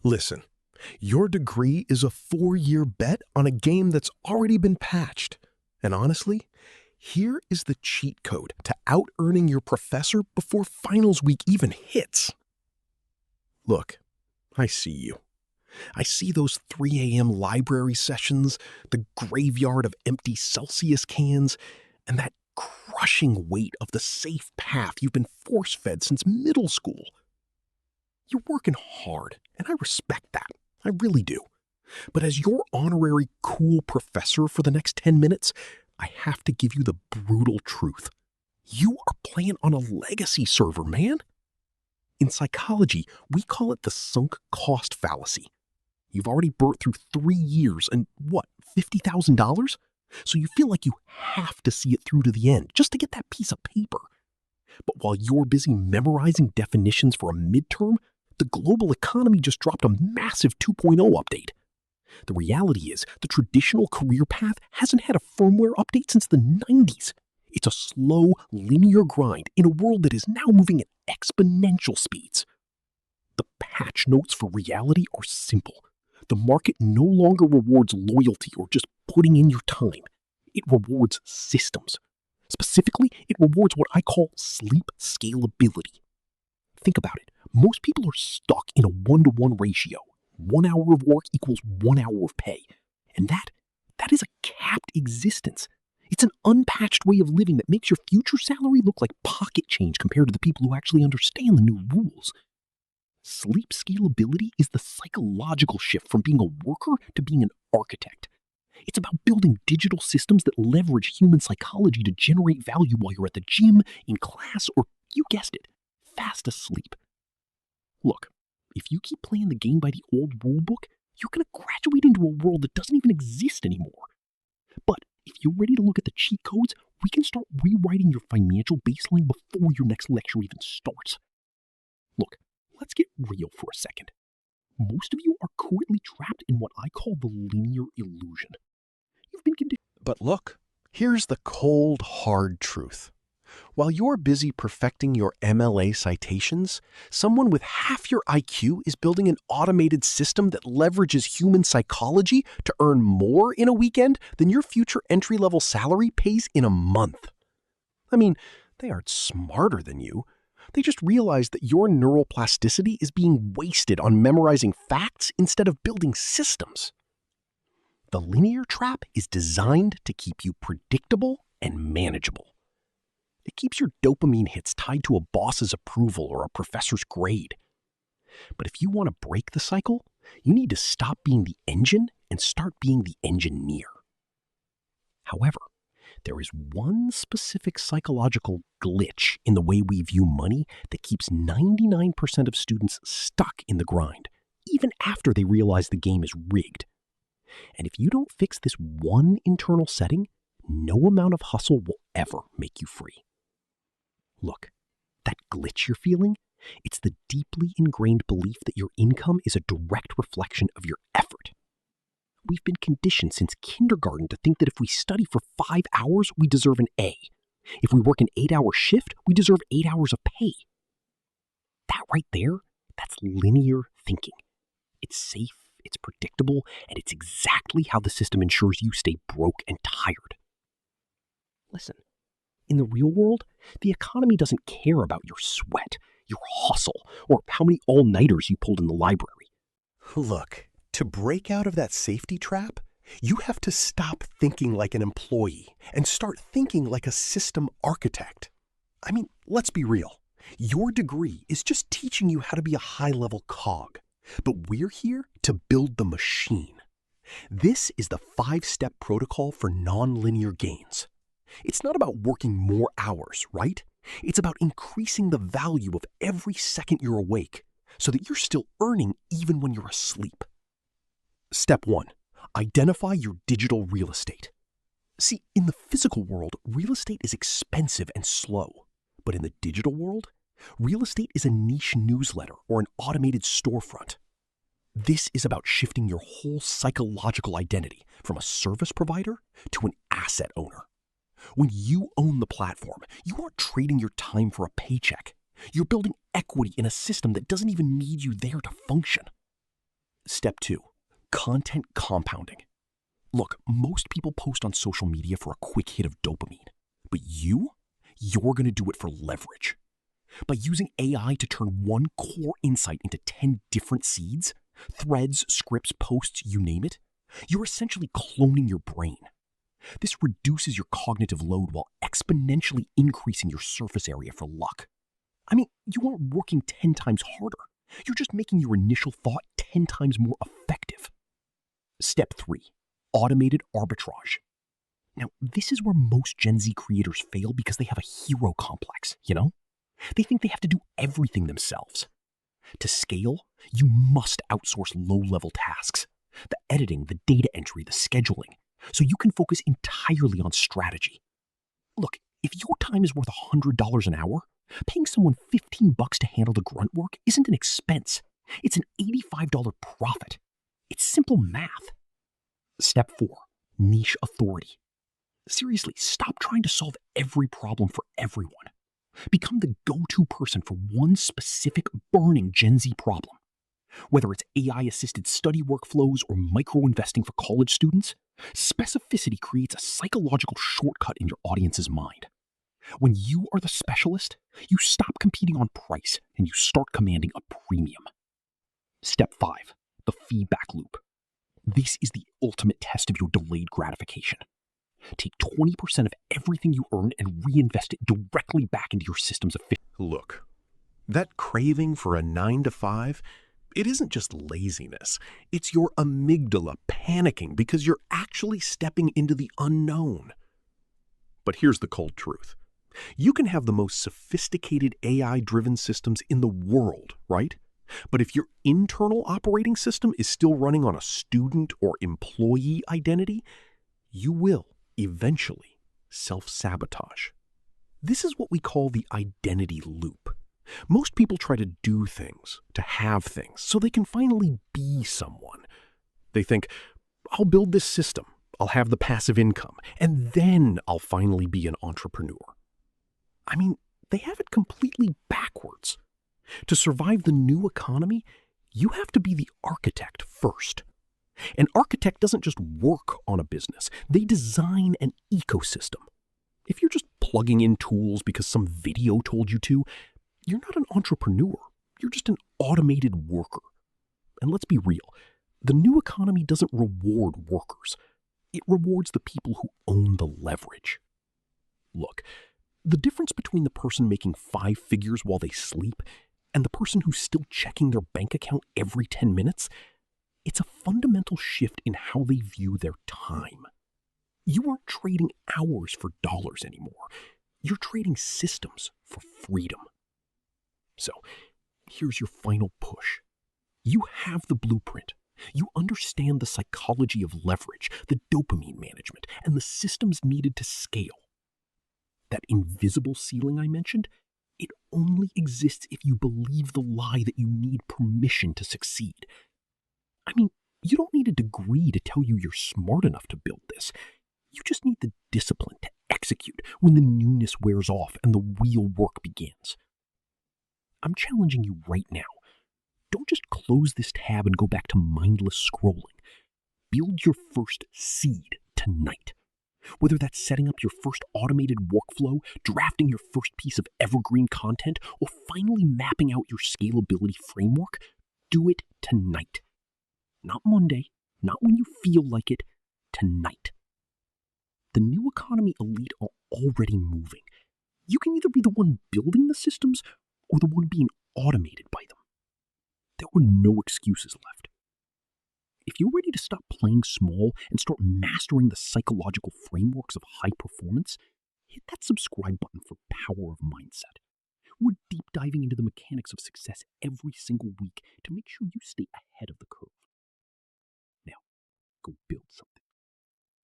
Listen, your degree is a 4-year bet on a game that's already been patched. And honestly, here is the cheat code to out-earning your professor before finals week even hits. Look, I see you. I see those 3 a.m. library sessions, the graveyard of empty Celsius cans, and that crushing weight of the safe path you've been force-fed since middle school. You're working hard, and I respect that. I really do. But as your honorary cool professor for the next 10 minutes, I have to give you the brutal truth. You are playing on a legacy server, man. In psychology, we call it the sunk cost fallacy. You've already burnt through 3 years and $50,000? So you feel like you have to see it through to the end just to get that piece of paper. But while you're busy memorizing definitions for a midterm, the global economy just dropped a massive 2.0 update. The reality is, the traditional career path hasn't had a firmware update since the 90s. It's a slow, linear grind in a world that is now moving at exponential speeds. The patch notes for reality are simple. The market no longer rewards loyalty or just putting in your time. It rewards systems. Specifically, it rewards what I call sleep scalability. Think about it. Most people are stuck in a 1-to-1 ratio. 1 hour of work equals 1 hour of pay. And that is a capped existence. It's an unpatched way of living that makes your future salary look like pocket change compared to the people who actually understand the new rules. Sleep scalability is the psychological shift from being a worker to being an architect. It's about building digital systems that leverage human psychology to generate value while you're at the gym, in class, or, you guessed it, fast asleep. Look, if you keep playing the game by the old rulebook, you're going to graduate into a world that doesn't even exist anymore. But if you're ready to look at the cheat codes, we can start rewriting your financial baseline before your next lecture even starts. Look, let's get real for a second. Most of you are currently trapped in what I call the linear illusion. You've been conditioned. But look, here's the cold, hard truth. While you're busy perfecting your MLA citations, someone with half your IQ is building an automated system that leverages human psychology to earn more in a weekend than your future entry-level salary pays in a month. I mean, they aren't smarter than you. They just realize that your neuroplasticity is being wasted on memorizing facts instead of building systems. The linear trap is designed to keep you predictable and manageable. It keeps your dopamine hits tied to a boss's approval or a professor's grade. But if you want to break the cycle, you need to stop being the engine and start being the engineer. However, there is one specific psychological glitch in the way we view money that keeps 99% of students stuck in the grind, even after they realize the game is rigged. And if you don't fix this one internal setting, no amount of hustle will ever make you free. Look, that glitch you're feeling, it's the deeply ingrained belief that your income is a direct reflection of your effort. We've been conditioned since kindergarten to think that if we study for 5 hours, we deserve an A. If we work an 8-hour shift, we deserve 8 hours of pay. That right there, that's linear thinking. It's safe, it's predictable, and it's exactly how the system ensures you stay broke and tired. Listen, in the real world, the economy doesn't care about your sweat, your hustle, or how many all-nighters you pulled in the library. Look, to break out of that safety trap, you have to stop thinking like an employee and start thinking like a system architect. I mean, let's be real. Your degree is just teaching you how to be a high-level cog, but we're here to build the machine. This is the 5-step protocol for nonlinear gains. It's not about working more hours, right? It's about increasing the value of every second you're awake so that you're still earning even when you're asleep. Step 1. Identify your digital real estate. See, in the physical world, real estate is expensive and slow. But in the digital world, real estate is a niche newsletter or an automated storefront. This is about shifting your whole psychological identity from a service provider to an asset owner. When you own the platform, you aren't trading your time for a paycheck. You're building equity in a system that doesn't even need you there to function. Step 2, content compounding. Look, most people post on social media for a quick hit of dopamine, but you're going to do it for leverage. By using AI to turn one core insight into 10 different seeds, threads, scripts, posts, you name it, you're essentially cloning your brain. This reduces your cognitive load while exponentially increasing your surface area for luck. I mean, you aren't working 10 times harder. You're just making your initial thought 10 times more effective. Step 3, automated arbitrage. Now, this is where most Gen Z creators fail because they have a hero complex, you know? They think they have to do everything themselves. To scale, you must outsource low-level tasks, the editing, the data entry, the scheduling, so you can focus entirely on strategy. Look, if your time is worth $100 an hour, paying someone $15 to handle the grunt work isn't an expense. It's an $85 profit. It's simple math. Step 4, niche authority. Seriously, stop trying to solve every problem for everyone. Become the go-to person for one specific burning Gen Z problem. Whether it's AI-assisted study workflows or micro-investing for college students, specificity creates a psychological shortcut in your audience's mind. When you are the specialist, you stop competing on price and you start commanding a premium. Step 5, the feedback loop. This is the ultimate test of your delayed gratification. Take 20% of everything you earn and reinvest it directly back into your system's efficiency. Look, that craving for a 9 to 5, it isn't just laziness. It's your amygdala panicking because you're actually stepping into the unknown. But here's the cold truth. You can have the most sophisticated AI-driven systems in the world, right? But if your internal operating system is still running on a student or employee identity, you will eventually self-sabotage. This is what we call the identity loop. Most people try to do things, to have things, so they can finally be someone. They think, I'll build this system, I'll have the passive income, and then I'll finally be an entrepreneur. I mean, they have it completely backwards. To survive the new economy, you have to be the architect first. An architect doesn't just work on a business, they design an ecosystem. If you're just plugging in tools because some video told you to, you're not an entrepreneur, you're just an automated worker. And let's be real, the new economy doesn't reward workers, it rewards the people who own the leverage. Look, the difference between the person making 5 figures while they sleep and the person who's still checking their bank account every 10 minutes, it's a fundamental shift in how they view their time. You aren't trading hours for dollars anymore. You're trading systems for freedom. So, here's your final push. You have the blueprint. You understand the psychology of leverage, the dopamine management, and the systems needed to scale. That invisible ceiling I mentioned, it only exists if you believe the lie that you need permission to succeed. I mean, you don't need a degree to tell you you're smart enough to build this. You just need the discipline to execute when the newness wears off and the real work begins. I'm challenging you right now. Don't just close this tab and go back to mindless scrolling. Build your first seed tonight. Whether that's setting up your first automated workflow, drafting your first piece of evergreen content, or finally mapping out your scalability framework, do it tonight. Not Monday, not when you feel like it, tonight. The new economy elite are already moving. You can either be the one building the systems or the one being automated by them. There are no excuses left. If you're ready to stop playing small and start mastering the psychological frameworks of high performance, hit that subscribe button for Power of Mindset. We're deep diving into the mechanics of success every single week to make sure you stay ahead of the curve. Now, go build something.